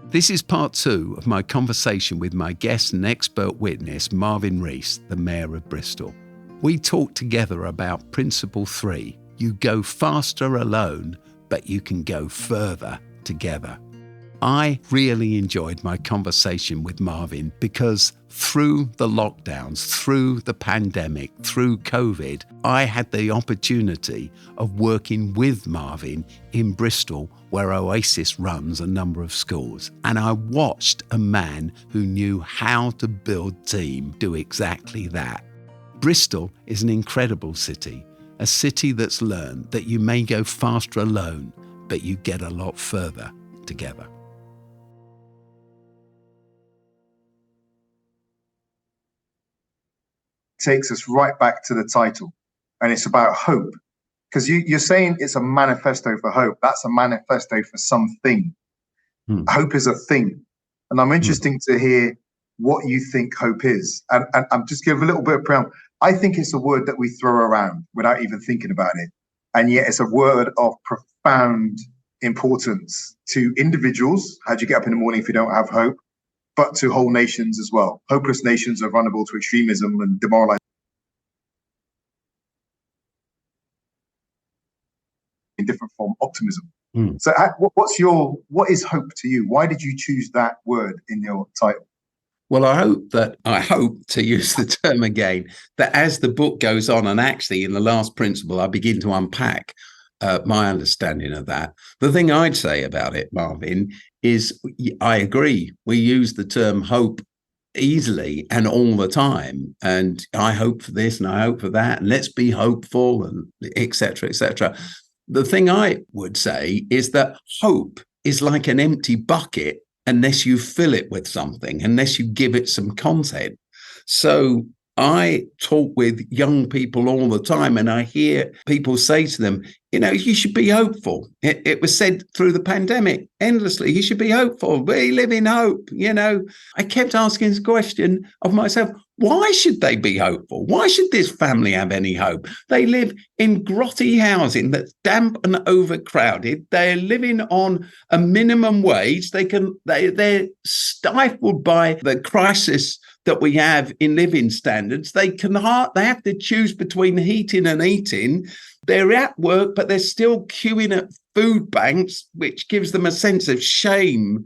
This is part 2 of my conversation with my guest and expert witness, Marvin Rees, the Mayor of Bristol. We talked together about Principle 3. You go faster alone, but you can go further together. I really enjoyed my conversation with Marvin because through the lockdowns, through the pandemic, through COVID, I had the opportunity of working with Marvin in Bristol, where Oasis runs a number of schools. And I watched a man who knew how to build team do exactly that. Bristol is an incredible city, a city that's learned that you may go faster alone, but you get a lot further together. Takes us right back to the title, and it's about hope, because you're saying it's a manifesto for hope. That's a manifesto for something. Hope is a thing, and I'm interested to hear what you think hope is. And I'm just give a little bit of preamble. I think it's a word that we throw around without even thinking about it, and yet it's a word of profound importance to individuals. How do you get up in the morning if you don't have hope? But to whole nations as well. Hopeless nations are vulnerable to extremism and demoralization in different form, optimism. So what is hope to you? Why did you choose that word in your title? Well, I hope to use the term again, that as the book goes on, and actually in the last principle, I begin to unpack my understanding of that. The thing I'd say about it, Marvin, is I agree. We use the term hope easily and all the time. And I hope for this and I hope for that. And let's be hopeful and et cetera, et cetera. The thing I would say is that hope is like an empty bucket unless you fill it with something, unless you give it some content. So I talk with young people all the time, and I hear people say to them, you should be hopeful. It was said through the pandemic endlessly, you should be hopeful. We live in hope. I kept asking this question of myself, why should they be hopeful? Why should this family have any hope? They live in grotty housing that's damp and overcrowded. They're living on a minimum wage. They're stifled by the crisis that we have in living standards. They have to choose between heating and eating. They're at work, but they're still queuing at food banks, which gives them a sense of shame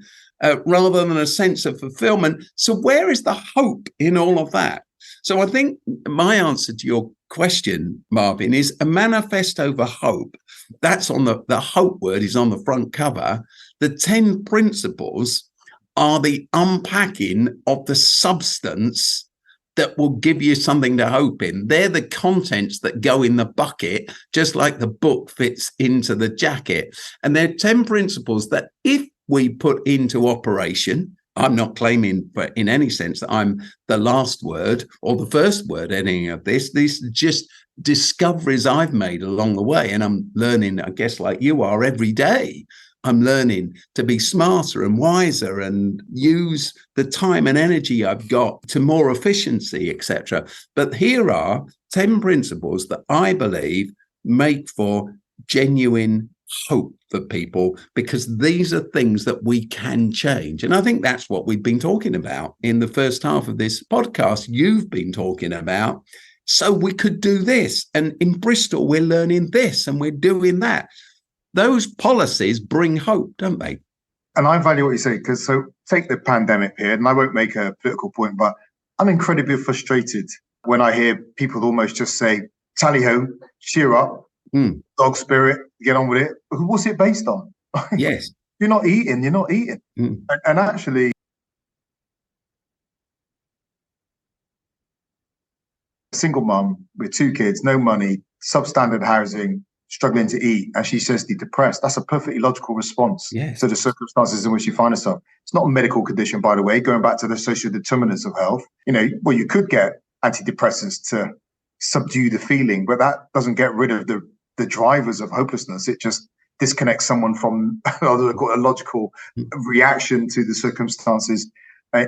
rather than a sense of fulfillment. So where is the hope in all of that? So I think my answer to your question, Marvin, is a manifesto for hope. That's on the hope word is on the front cover. The 10 principles are the unpacking of the substance that will give you something to hope in. They're the contents that go in the bucket, just like the book fits into the jacket. And they're 10 principles that if we put into operation, I'm not claiming in any sense that I'm the last word or the first word any of this. These are just discoveries I've made along the way. And I'm learning, I guess, like you are every day. I'm learning to be smarter and wiser and use the time and energy I've got to more efficiency, etc. But here are 10 principles that I believe make for genuine hope for people, because these are things that we can change. And I think that's what we've been talking about in the first half of this podcast. You've been talking about, so we could do this. And in Bristol, we're learning this and we're doing that. Those policies bring hope, don't they? And I value what you say, because take the pandemic here, and I won't make a political point, but I'm incredibly frustrated when I hear people almost just say, tally ho, cheer up, dog spirit, get on with it. What's it based on? Yes. You're not eating. And actually, a single mum with 2 kids, no money, substandard housing, struggling to eat, and she says they're depressed. That's a perfectly logical response to the circumstances in which you find herself. It's not a medical condition, by the way, going back to the social determinants of health. You could get antidepressants to subdue the feeling, but that doesn't get rid of the drivers of hopelessness. It just disconnects someone from a logical reaction to the circumstances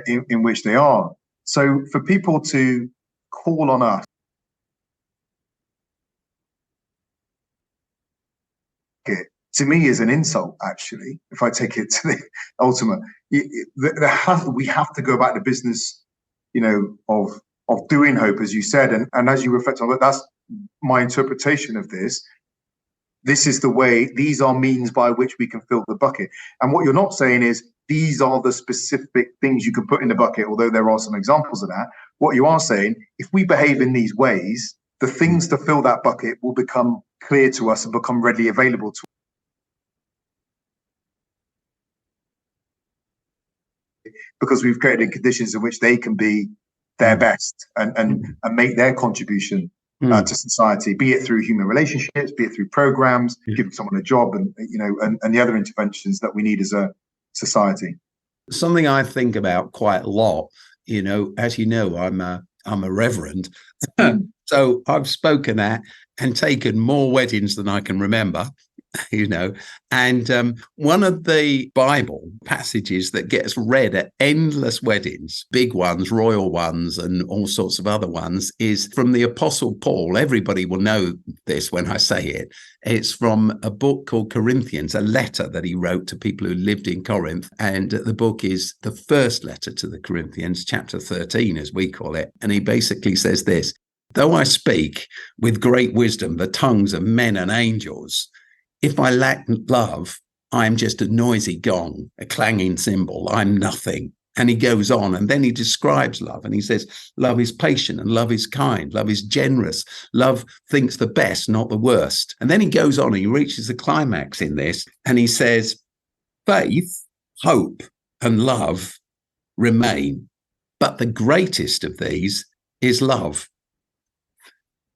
in which they are. So for people to call on us to me is an insult, actually, if I take it to the ultimate. We have to go back to business, of doing hope, as you said. And as you reflect on it, that's my interpretation of this. This is the way, these are means by which we can fill the bucket. And what you're not saying is these are the specific things you can put in the bucket, although there are some examples of that. What you are saying, if we behave in these ways, the things to fill that bucket will become clear to us and become readily available to us. Because we've created conditions in which they can be their best and make their contribution to society, be it through human relationships, be it through programs, giving someone a job, and the other interventions that we need as a society. Something I think about quite a lot, as you know, I'm a reverend. So I've spoken at and taken more weddings than I can remember, and one of the Bible passages that gets read at endless weddings, big ones, royal ones, and all sorts of other ones, is from the Apostle Paul. Everybody will know this when I say it. It's from a book called Corinthians, a letter that he wrote to people who lived in Corinth. And the book is the first letter to the Corinthians, chapter 13, as we call it. And he basically says this: though I speak with great wisdom, the tongues of men and angels, if I lack love, I am just a noisy gong, a clanging cymbal. I'm nothing. And he goes on, and then he describes love, and he says, love is patient, and love is kind, love is generous, love thinks the best, not the worst. And then he goes on, and he reaches the climax in this, and he says, faith, hope, and love remain, but the greatest of these is love.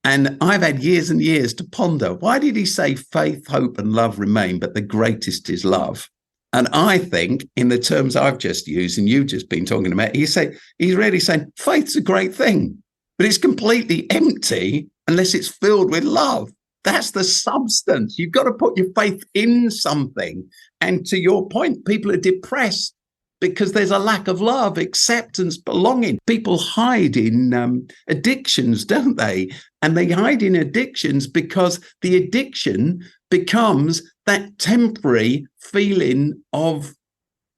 And I've had years and years to ponder, why did he say faith, hope, and love remain, but the greatest is love? And I think in the terms I've just used, and you've just been talking about, he's really saying faith's a great thing, but it's completely empty unless it's filled with love. That's the substance. You've got to put your faith in something. And to your point, people are depressed because there's a lack of love, acceptance, belonging. People hide in addictions, don't they? And they hide in addictions because the addiction becomes that temporary feeling of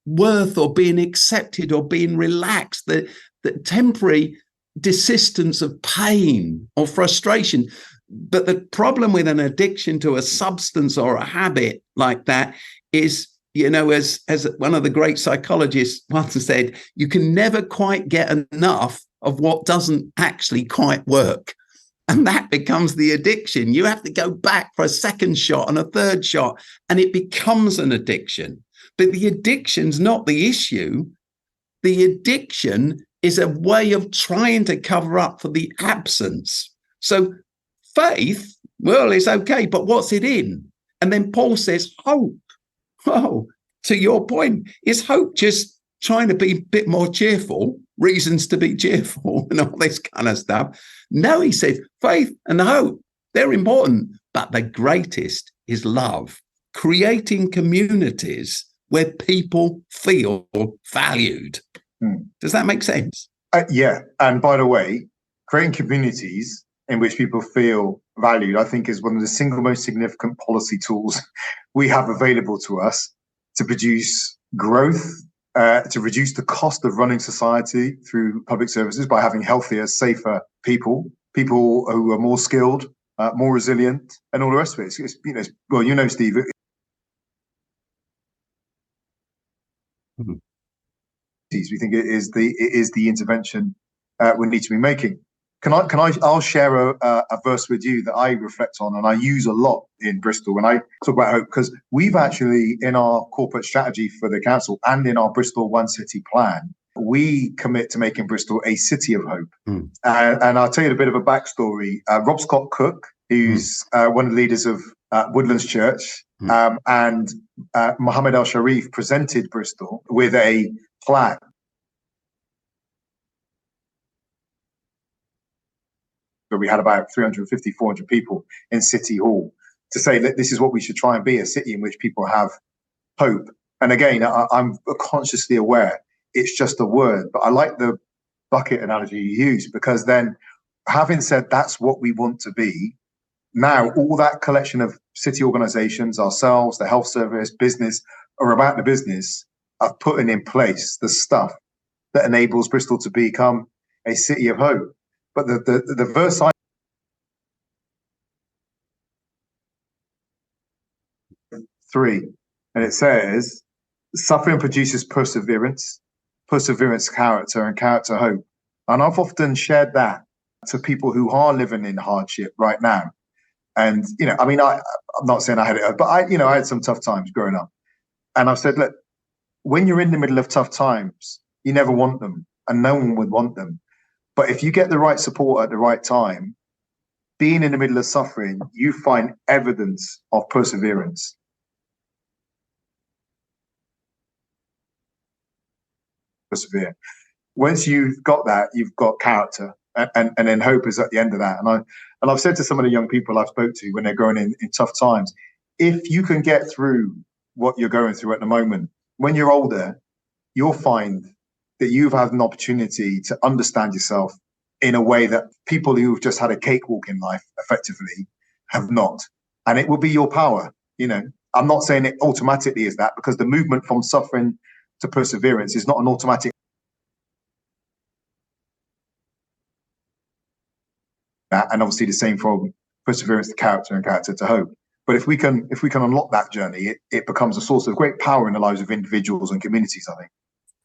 worth or being accepted or being relaxed, the temporary desistance of pain or frustration. But the problem with an addiction to a substance or a habit like that is, as one of the great psychologists once said, you can never quite get enough of what doesn't actually quite work. And that becomes the addiction. You have to go back for a second shot and a third shot, and it becomes an addiction. But the addiction's not the issue. The addiction is a way of trying to cover up for the absence. So faith, well, it's okay, but what's it in? And then Paul says hope. Oh, to your point, is hope just trying to be a bit more cheerful, reasons to be cheerful and all this kind of stuff? No, he said faith and hope, they're important, but the greatest is love, creating communities where people feel valued. Does that make sense? Yeah. And by the way, creating communities in which people feel valued, I think, is one of the single most significant policy tools we have available to us to produce growth, to reduce the cost of running society through public services by having healthier, safer people who are more skilled, more resilient, and all the rest of it. It's, Steve. We think it is the intervention we need to be making. I'll share a verse with you that I reflect on and I use a lot in Bristol when I talk about hope, because we've actually, in our corporate strategy for the council and in our Bristol One City plan, we commit to making Bristol a city of hope. And I'll tell you a bit of a backstory. Rob Scott Cook, who's one of the leaders of Woodlands Church, and Mohammed Al Sharif presented Bristol with a plaque. But we had about 350, 400 people in City Hall to say that this is what we should try and be, a city in which people have hope. And again, I'm consciously aware it's just a word, but I like the bucket analogy you use, because then, having said that's what we want to be, now all that collection of city organizations, ourselves, the health service, business, are about the business of putting in place the stuff that enables Bristol to become a city of hope. But the verse I 3, and it says, suffering produces perseverance, perseverance character, and character hope. And I've often shared that to people who are living in hardship right now. And, I mean, I'm not saying I had it, but I had some tough times growing up. And I've said, look, when you're in the middle of tough times, you never want them, and no one would want them. But if you get the right support at the right time, being in the middle of suffering, you find evidence of perseverance. Persevere. Once you've got that, you've got character, and then hope is at the end of that. And I've said to some of the young people I've spoke to when they're going in tough times, if you can get through what you're going through at the moment, when you're older, you'll find that you've had an opportunity to understand yourself in a way that people who've just had a cakewalk in life effectively have not. And it will be your power. I'm not saying it automatically is that, because the movement from suffering to perseverance is not an automatic. And obviously the same from perseverance to character and character to hope. But if we can unlock that journey, it becomes a source of great power in the lives of individuals and communities, I think.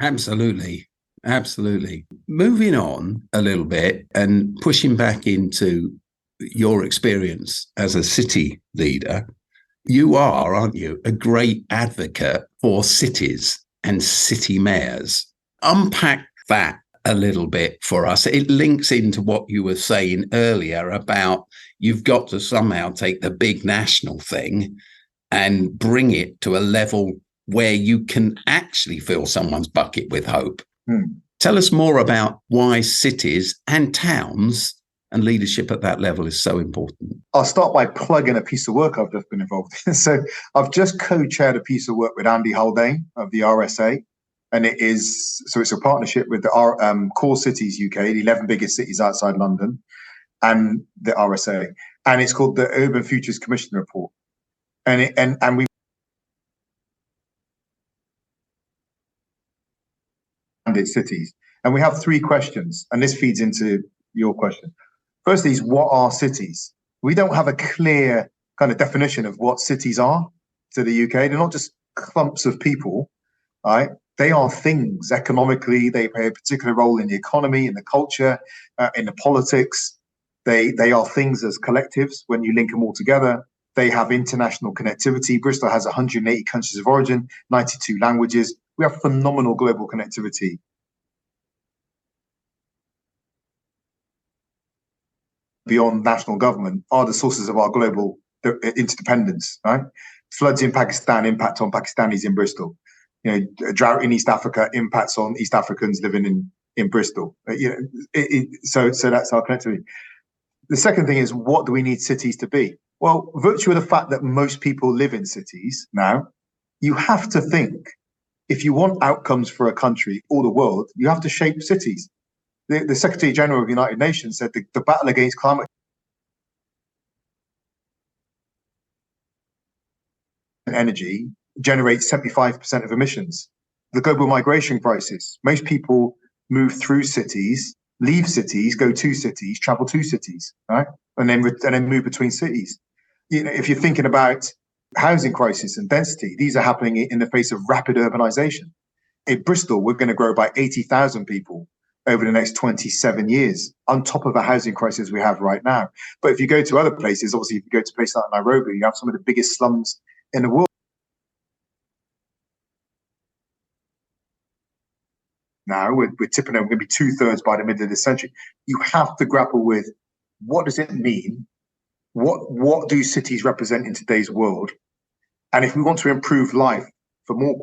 Absolutely. Absolutely. Moving on a little bit and pushing back into your experience as a city leader, you are, aren't you, a great advocate for cities and city mayors. Unpack that a little bit for us. It links into what you were saying earlier about you've got to somehow take the big national thing and bring it to a level where you can actually fill someone's bucket with hope. Tell us more about why cities and towns and leadership at that level is so important. I'll start by plugging a piece of work I've just been involved in. So I've just co-chaired a piece of work with Andy Haldane of the RSA. And it's a partnership with the Core Cities UK, the 11 biggest cities outside London, and the RSA. And it's called the Urban Futures Commission Report. And we its cities. And we have 3 questions, and this feeds into your question. Firstly is, what are cities? We don't have a clear kind of definition of what cities are to the UK. They're not just clumps of people, right? They are things economically. They play a particular role in the economy, in the culture, in the politics. They are things as collectives when you link them all together. They have international connectivity. Bristol has 180 countries of origin, 92 languages. We have phenomenal global connectivity. Beyond national government are the sources of our global interdependence, right? Floods in Pakistan impact on Pakistanis in Bristol. A drought in East Africa impacts on East Africans living in Bristol. So that's our connectivity. The second thing is, what do we need cities to be? Well, virtue of the fact that most people live in cities now, you have to think, if you want outcomes for a country or the world, you have to shape cities. The Secretary General of the United Nations said the battle against climate and energy generates 75% of emissions. The global migration crisis, most people move through cities, leave cities, go to cities, travel to cities, right? And then move between cities. If you're thinking about housing crisis and density, these are happening in the face of rapid urbanization. In Bristol, we're going to grow by 80,000 people over the next 27 years, on top of the housing crisis we have right now. But if you go to other places, obviously, if you go to places like Nairobi, you have some of the biggest slums in the world. Now we're tipping over, going to be 2/3 by the middle of this century. You have to grapple with, what does it mean? What do cities represent in today's world? And if we want to improve life for more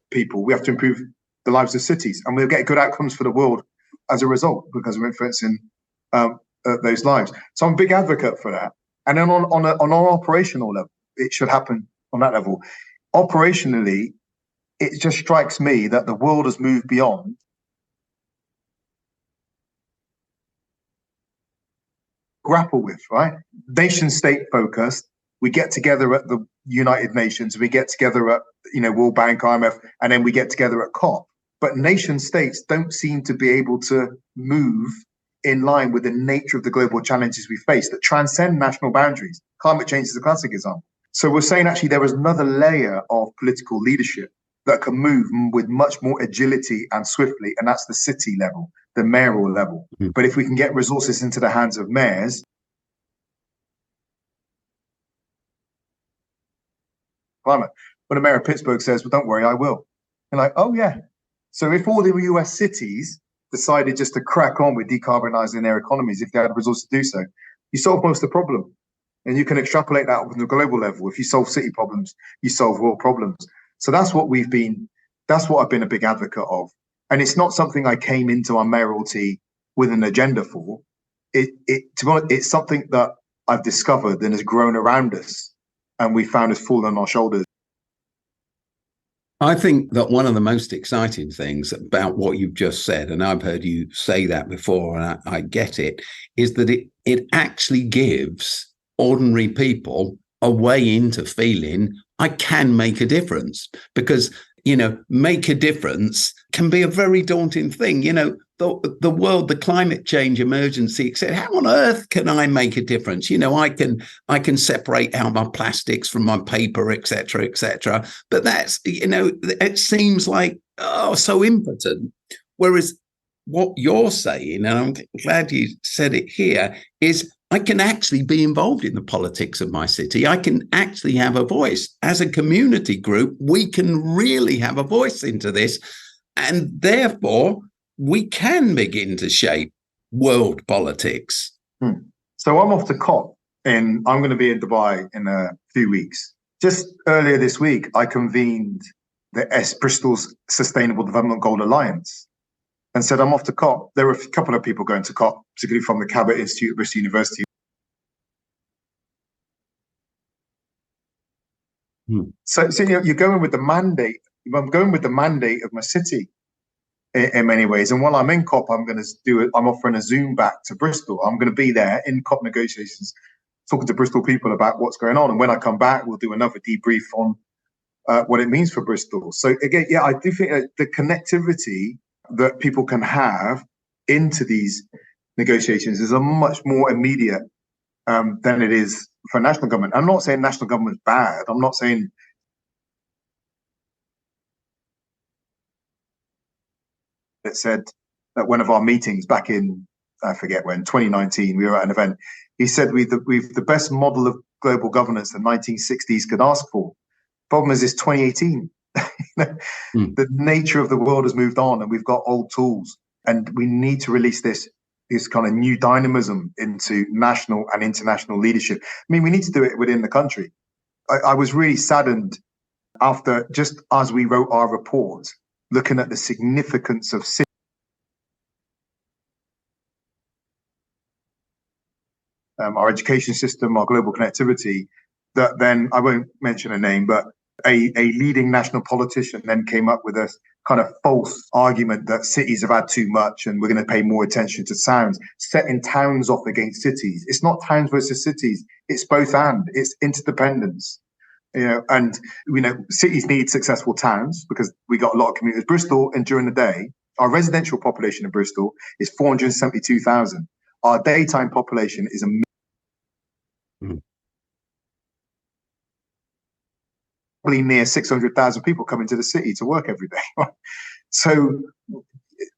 people, we have to improve the lives of cities, and we'll get good outcomes for the world as a result, because we're influencing those lives. So I'm a big advocate for that. And then on our operational level, it should happen on that level. Operationally, it just strikes me that the world has moved beyond grapple with, right? Nation state focused. We get together at the United Nations, we get together at, World Bank, IMF, and then we get together at COP. But nation states don't seem to be able to move in line with the nature of the global challenges we face that transcend national boundaries. Climate change is a classic example. So we're saying actually there is another layer of political leadership that can move with much more agility and swiftly, and that's the city level, the mayoral level. Mm-hmm. But if we can get resources into the hands of mayors, climate. When the mayor of Pittsburgh says, well, don't worry, I will. You're like, oh yeah. So if all the US cities decided just to crack on with decarbonizing their economies, if they had the resources to do so, you solve most of the problem. And you can extrapolate that on the global level. If you solve city problems, you solve world problems. So that's what I've been a big advocate of. And it's not something I came into my mayoralty with an agenda for. To be honest, it's something that I've discovered and has grown around us, and we found has fallen on our shoulders. I think that one of the most exciting things about what you've just said, and I've heard you say that before, and I get it, is that it actually gives ordinary people a way into feeling I can make a difference. Because, make a difference can be a very daunting thing. The world, the climate change emergency, etc. How on earth can I make a difference? I can separate out my plastics from my paper, etc., etc. But that's, it seems like, so impotent. Whereas what you're saying, and I'm glad you said it here, is I can actually be involved in the politics of my city. I can actually have a voice. As a community group, we can really have a voice into this. And therefore, we can begin to shape world politics. So I'm off to COP, and I'm going to be in Dubai in a few weeks. Just earlier this week, I convened the Bristol's Sustainable Development Goal Alliance and said, I'm off to COP. There were a couple of people going to COP, particularly from the Cabot Institute at Bristol University. So you're going with the mandate. I'm going with the mandate of my city in many ways. And while I'm in COP, I'm offering a Zoom back to Bristol. I'm going to be there in COP negotiations, talking to Bristol people about what's going on. And when I come back, we'll do another debrief on what it means for Bristol. So again, I do think that the connectivity that people can have into these negotiations is a much more immediate than it is for national government. I'm not saying national government's bad. I'm not saying it said at one of our meetings back in, I forget when, 2019, we were at an event. He said we've the best model of global governance the 1960s could ask for. Problem is, it's 2018. The nature of the world has moved on, and we've got old tools, and we need to release this kind of new dynamism into national and international leadership. I mean, we need to do it within the country. I was really saddened after, just as we wrote our report, looking at the significance of our education system, our global connectivity, that then, I won't mention a name, but a leading national politician then came up with a kind of false argument that cities have had too much and we're going to pay more attention to towns, setting towns off against cities. It's not towns versus cities. It's both and. It's interdependence. And cities need successful towns because we got a lot of communities. Bristol, and during the day, our residential population in Bristol is 472,000. Our daytime population is probably near 600,000 people coming to the city to work every day. So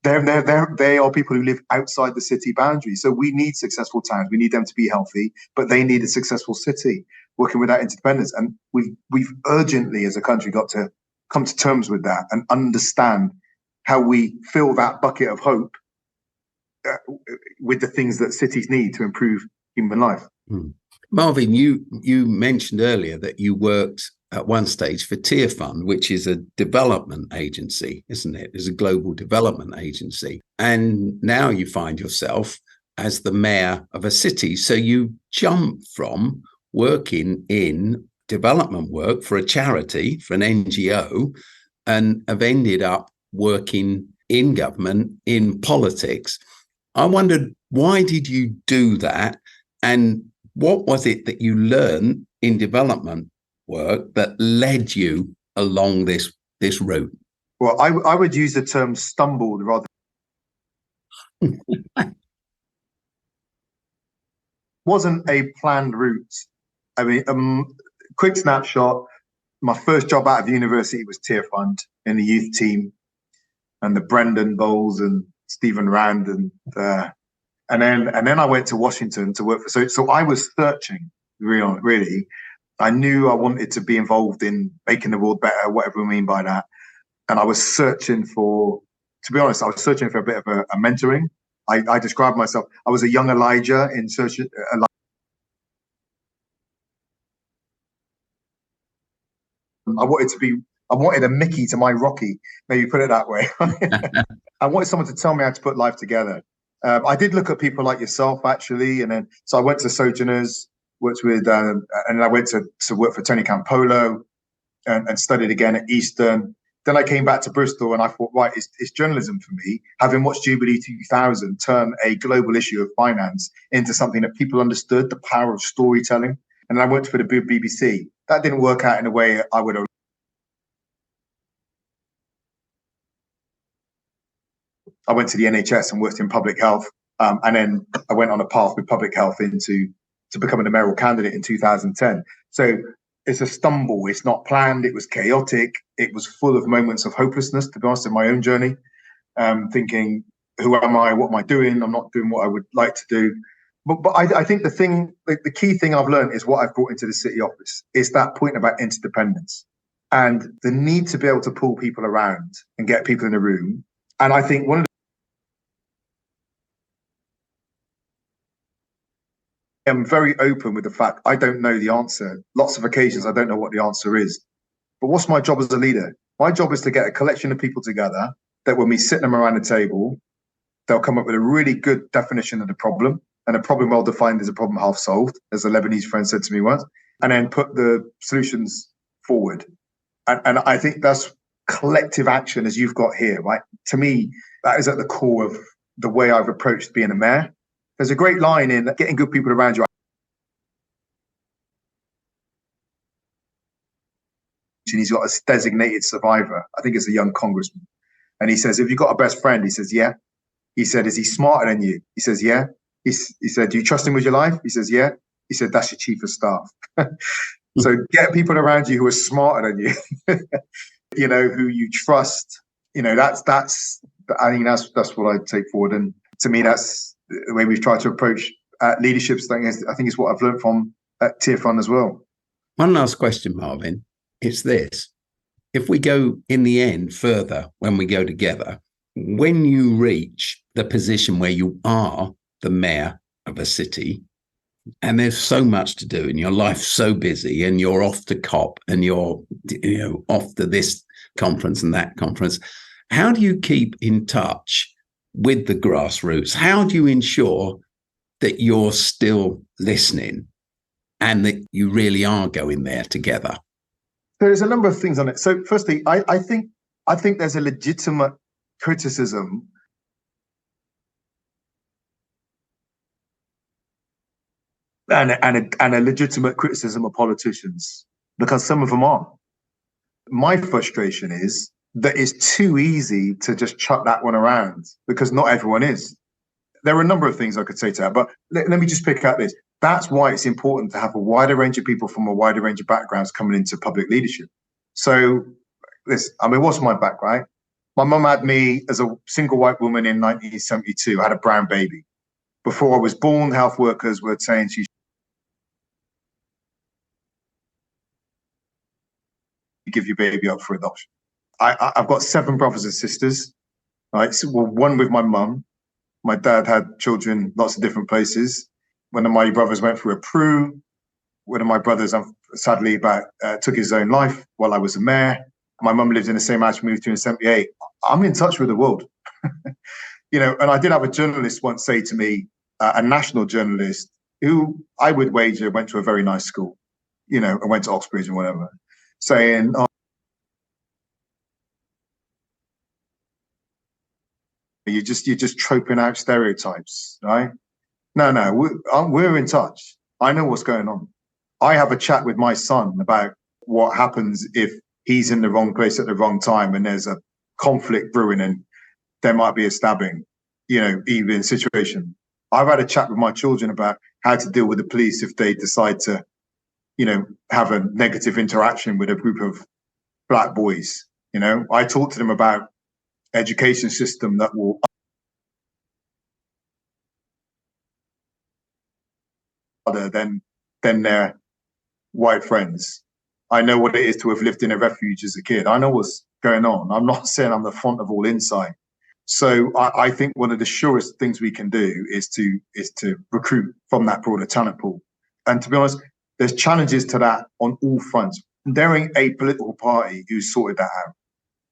they are people who live outside the city boundary. So we need successful towns. We need them to be healthy, but they need a successful city working with that interdependence. And we've urgently, as a country, got to come to terms with that and understand how we fill that bucket of hope with the things that cities need to improve human life. Marvin, you mentioned earlier that you worked at one stage for Tier Fund, which is a development agency, isn't it? It's a global development agency. And now you find yourself as the mayor of a city. So you jump from working in development work for a charity, for an NGO, and have ended up working in government, in politics. I wondered, why did you do that? And what was it that you learned in development work that led you along this route? Well, I would use the term stumbled rather. Wasn't a planned route. I mean, quick snapshot. My first job out of university was Tier Fund in the youth team, and the Brendan Bowles and Stephen Rand, and then I went to Washington to work for. So I was searching really. I knew I wanted to be involved in making the world better, whatever we mean by that. And I was searching for, to be honest, I was searching for a bit of a mentoring. I described myself, I was a young Elijah in search of. I wanted a Mickey to my Rocky, maybe put it that way. I wanted someone to tell me how to put life together. I did look at people like yourself, actually. And then, so I went to Sojourners, worked with, and I went to work for Tony Campolo and studied again at Eastern. Then I came back to Bristol and I thought, right, it's journalism for me. Having watched Jubilee 2000 turn a global issue of finance into something that people understood, the power of storytelling. And I worked for the BBC. That didn't work out in a way I would have. I went to the NHS and worked in public health. And then I went on a path with public health to becoming a mayoral candidate in 2010. So it's a stumble. It's not planned. It was chaotic. It was full of moments of hopelessness, to be honest, in my own journey. Thinking, who am I? What am I doing? I'm not doing what I would like to do. But I think the key thing I've learned is what I've brought into the city office. It's that point about interdependence and the need to be able to pull people around and get people in a room. And I think one of I'm very open with the fact I don't know the answer. Lots of occasions I don't know what the answer is. But what's my job as a leader? My job is to get a collection of people together that when we sit them around the table, they'll come up with a really good definition of the problem. And a problem well defined is a problem half solved, as a Lebanese friend said to me once, and then put the solutions forward. And I think that's collective action as you've got here, right? To me, that is at the core of the way I've approached being a mayor. There's a great line in getting good people around you. And he's got a designated survivor. I think it's a young congressman. And he says, have you got a best friend? He says, yeah. He said, is he smarter than you? He says, yeah. He said, do you trust him with your life? He says, yeah. He said, that's your chief of staff. So get people around you who are smarter than you, you know, who you trust. You know, that's I think that's what I take forward. And to me, that's the way we've tried to approach leadership. I think is what I've learned from Tier Fund as well. One last question, Marvin. It's this. If we go in the end further, when we go together, when you reach the position where you are the mayor of a city, and there's so much to do and your life's so busy and you're off to COP and you're off to this conference and that conference, how do you keep in touch with the grassroots? How do you ensure that you're still listening and that you really are going there together? There's a number of things on it. So firstly, I think there's a legitimate criticism and a legitimate criticism of politicians, because some of them are. My frustration is that it's too easy to just chuck that one around, because not everyone is. There are a number of things I could say to that, but let me just pick out this. That's why it's important to have a wider range of people from a wider range of backgrounds coming into public leadership. So what's my background? My mum had me as a single white woman in 1972. I had a brown baby. Before I was born, health workers were saying she give your baby up for adoption. I've got 7 brothers and sisters, right? So, one with my mum. My dad had children lots of different places. One of my brothers went through a Peru. One of my brothers, sadly, took his own life while I was a mayor. My mum lived in the same house we moved to in 78. I'm in touch with the world. And I did have a journalist once say to me, a national journalist, who I would wager went to a very nice school, and went to Oxbridge and whatever, saying, oh, you're just troping out stereotypes, right? No, we're in touch. I know what's going on. I have a chat with my son about what happens if he's in the wrong place at the wrong time and there's a conflict brewing and there might be a stabbing, even situation. I've had a chat with my children about how to deal with the police if they decide to, have a negative interaction with a group of black boys. I talk to them about education system that will other than their white friends. I know what it is to have lived in a refuge as a kid. I know what's going on. I'm not saying I'm the font of all insight. So I think one of the surest things we can do is to recruit from that broader talent pool. And to be honest, there's challenges to that on all fronts. There ain't a political party who's sorted that out.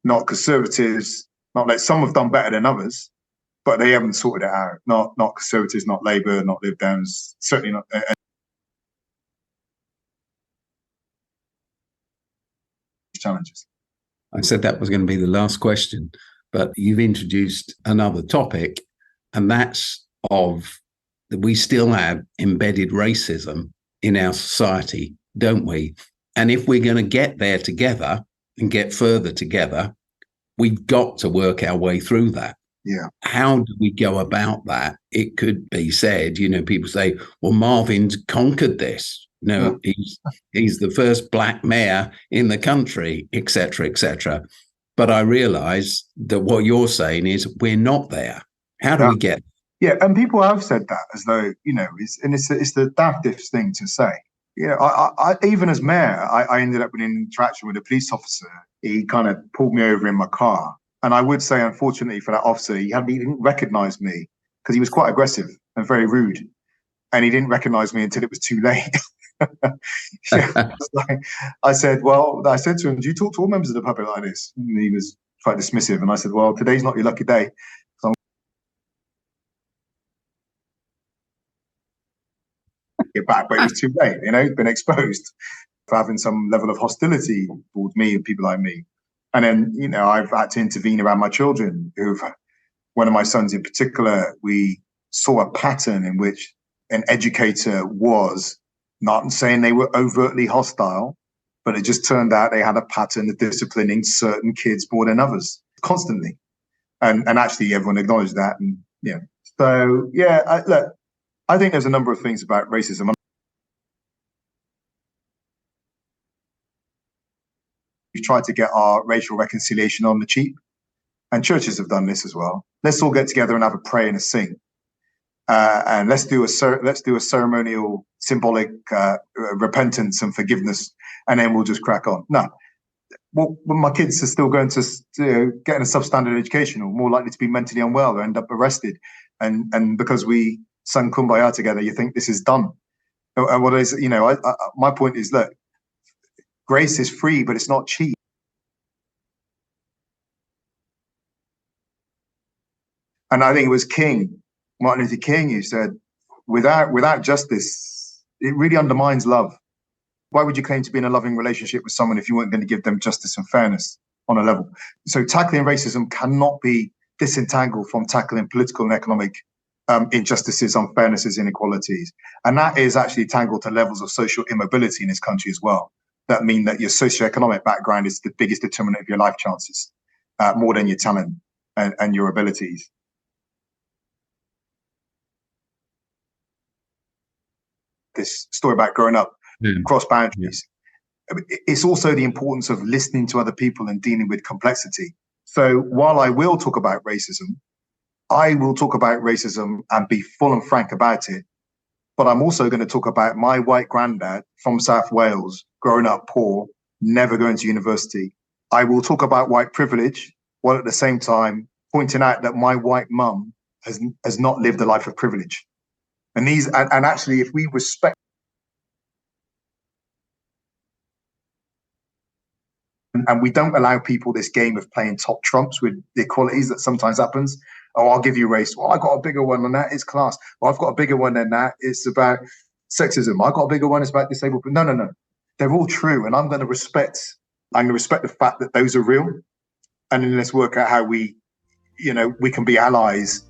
Not Conservatives, not like some have done better than others, but they haven't sorted it out. Not Conservatives, not Labour, not Lib Dems, certainly not. Challenges. I said that was going to be the last question, but you've introduced another topic, and that's of that we still have embedded racism in our society, don't we? And if we're going to get there together and get further together, we've got to work our way through that. Yeah. How do we go about that? It could be said, people say, well, Marvin's conquered this. No, he's the first black mayor in the country, et cetera, et cetera. But I realize that what you're saying is we're not there. How do we get? Yeah, and people have said that as though, it's the daftest thing to say. I even as mayor, I ended up in an interaction with a police officer. He kind of pulled me over in my car. And I would say, unfortunately for that officer, he didn't recognize me because he was quite aggressive and very rude. And he didn't recognize me until it was too late. I said to him, do you talk to all members of the public like this? And he was quite dismissive. And I said, well, today's not your lucky day. So get back, but it was too late. He'd been exposed for having some level of hostility towards me and people like me. And then, I've had to intervene around my children, one of my sons in particular, we saw a pattern in which an educator was not saying they were overtly hostile, but it just turned out they had a pattern of disciplining certain kids more than others constantly. And actually everyone acknowledged that. And so, look, I think there's a number of things about racism. We've tried to get our racial reconciliation on the cheap, and churches have done this as well. Let's all get together and have a pray and a sing. And let's do a ceremonial, symbolic repentance and forgiveness, and then we'll just crack on. No, well, my kids are still going to getting a substandard education, or more likely to be mentally unwell or end up arrested. And because we sung Kumbaya together, you think this is done? And what is, my point is, look, grace is free, but it's not cheap. And I think it was Martin Luther King, who said, without justice, it really undermines love. Why would you claim to be in a loving relationship with someone if you weren't going to give them justice and fairness on a level? So tackling racism cannot be disentangled from tackling political and economic injustices, unfairnesses, inequalities. And that is actually tangled to levels of social immobility in this country as well. That mean that your socioeconomic background is the biggest determinant of your life chances, more than your talent and your abilities. This story about growing up across boundaries. It's also the importance of listening to other people and dealing with complexity. So while I will talk about racism, I will talk about racism and be full and frank about it. But I'm also going to talk about my white granddad from South Wales, growing up poor, never going to university. I will talk about white privilege, while at the same time pointing out that my white mum has not lived a life of privilege. And actually, if we respect and we don't allow people this game of playing top trumps with the equalities that sometimes happens. Oh, I'll give you race. Well, I got a bigger one than that. It's class. Well, I've got a bigger one than that. It's about sexism. I got a bigger one. It's about disabled. But no. They're all true. And I'm going to respect the fact that those are real. And then let's work out how we can be allies,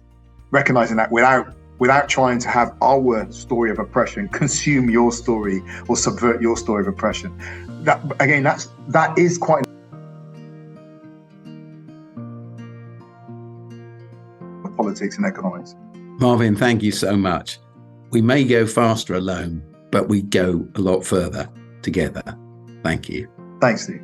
recognizing that without without trying to have our story of oppression consume your story or subvert your story of oppression. That is quite politics and economics. Marvin, thank you so much. We may go faster alone, but we go a lot further together. Thank you. Thanks, Steve.